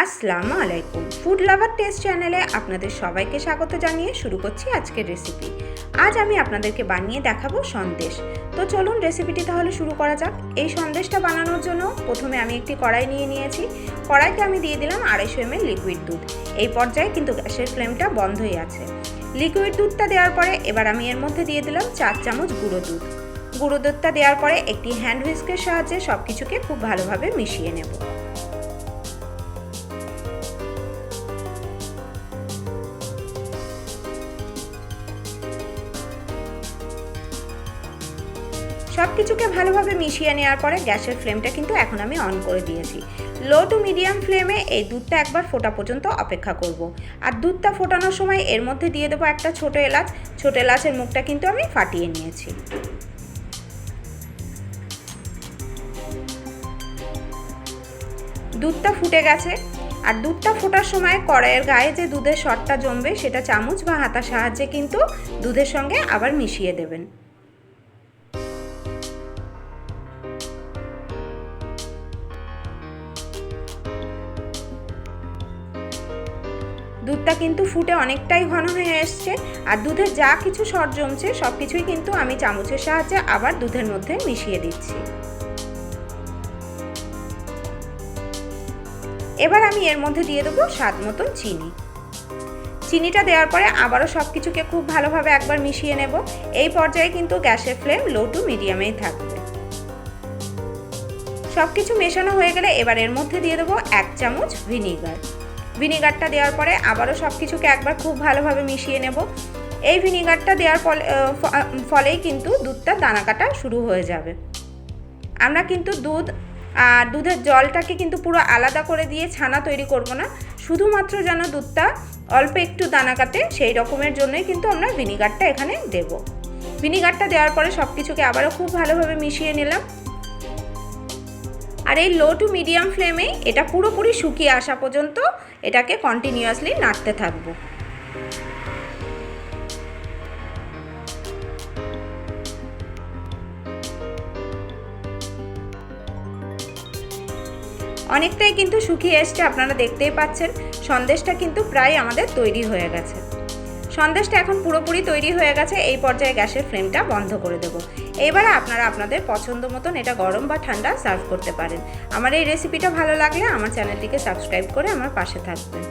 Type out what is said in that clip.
আসসালামু আলাইকুম। Food lover test চ্যানেলে আপনাদের সবাইকে স্বাগত জানিয়ে শুরু করছি আজকের রেসিপি। আজ আমি আপনাদেরকে বানিয়ে দেখাবো সন্দেশ। তো চলুন রেসিপিটি তাহলে শুরু করা যাক। এই সন্দেশটা বানানোর জন্য প্রথমে আমি একটি কড়াই নিয়ে নিয়েছি। কড়াইতে আমি দিয়ে দিলাম 250 ml লিকুইড দুধ। এই পর্যায়ে কিন্তু গ্যাসের ফ্লেমটা বন্ধই আছে। লিকুইড দুধটা দেওয়ার পরে এবার আমি এর মধ্যে দিয়ে দিলাম 4 চামচ গুঁড়ো দুধ। গুঁড়ো দুধটা দেওয়ার পরে একটি হ্যান্ড হুইস্কের সাহায্যে সব কিছুকে খুব ভালোভাবে মিশিয়ে নেব। সব কিছুকে ভালোভাবে মিশিয়ে নেওয়ার পরে গ্যাসের ফ্লেমটা কিন্তু এখন আমি অন করে দিয়েছি। লো টু মিডিয়াম ফ্লেমে এই দুধটা একবার ফোটা পর্যন্ত অপেক্ষা করব। আর দুধটা ফোটানোর সময় এর মধ্যে দিয়ে দেবো একটা ছোট এলাচ। ছোট এলাচের মুখটা কিন্তু আমি ফাটিয়ে নিয়েছি। দুধটা ফুটে গেছে। আর দুধটা ফোটার সময় কড়াইয়ের গায়ে যে দুধের সরটা জমবে সেটা চামচ বা হাতার সাহায্যে কিন্তু দুধের সঙ্গে আবার মিশিয়ে দেবেন। দুধটা কিন্তু ফুটে অনেকটাই ঘন হয়ে এসছে। আর দুধের যা কিছু সর জমছে সব কিছুই কিন্তু আমি চামচের সাহায্যে আবার দুধের মধ্যে মিশিয়ে দিচ্ছি। এবার আমি এর মধ্যে দিয়ে দেবো স্বাদ মতন চিনি। চিনিটা দেওয়ার পরে আবারও সব কিছুকে খুব ভালোভাবে একবার মিশিয়ে নেব। এই পর্যায়ে কিন্তু গ্যাসের ফ্লেম লো টু মিডিয়ামেই থাকবে। সব কিছু মেশানো হয়ে গেলে এবার এর মধ্যে দিয়ে দেবো 1 চামচ ভিনিগার। ভিনিগারটা দেওয়ার পরে আবারও সব কিছুকে একবার খুব ভালোভাবে মিশিয়ে নেব। এই ভিনিগারটা দেওয়ার ফলেই কিন্তু দুধটা দানা কাটা শুরু হয়ে যাবে। আমরা কিন্তু দুধ আর দুধের জলটাকে কিন্তু পুরো আলাদা করে দিয়ে ছানা তৈরি করব না, শুধুমাত্র যেন দুধটা অল্প একটু দানা কাটে সেই রকমের জন্যই কিন্তু আমরা ভিনিগারটা এখানে দেব। ভিনিগারটা দেওয়ার পরে সব কিছুকে আবারও খুব ভালোভাবে মিশিয়ে নিলাম। আর এই লো টু মিডিয়াম ফ্লেমে এটা পুরোপুরি শুকিয়ে আসা পর্যন্ত এটাকে কন্টিনিউয়াসলি নাড়তে থাকবো। অনেকটাই কিন্তু শুকিয়ে এসছে, আপনারা দেখতেই পাচ্ছেন। সন্দেশটা কিন্তু প্রায় আমাদের তৈরি হয়ে গেছে। সন্দেশটা এখন পুরোপুরি তৈরি হয়ে গেছে। এই পর্যায়ে গ্যাসের ফ্লেমটা বন্ধ করে দেব। এবারে আপনারা আপনাদের পছন্দ মতন এটা গরম বা ঠান্ডা সার্ভ করতে পারেন। আমার এই রেসিপিটা ভালো লাগলে আমার চ্যানেলটিকে সাবস্ক্রাইব করে আমার পাশে থাকবেন।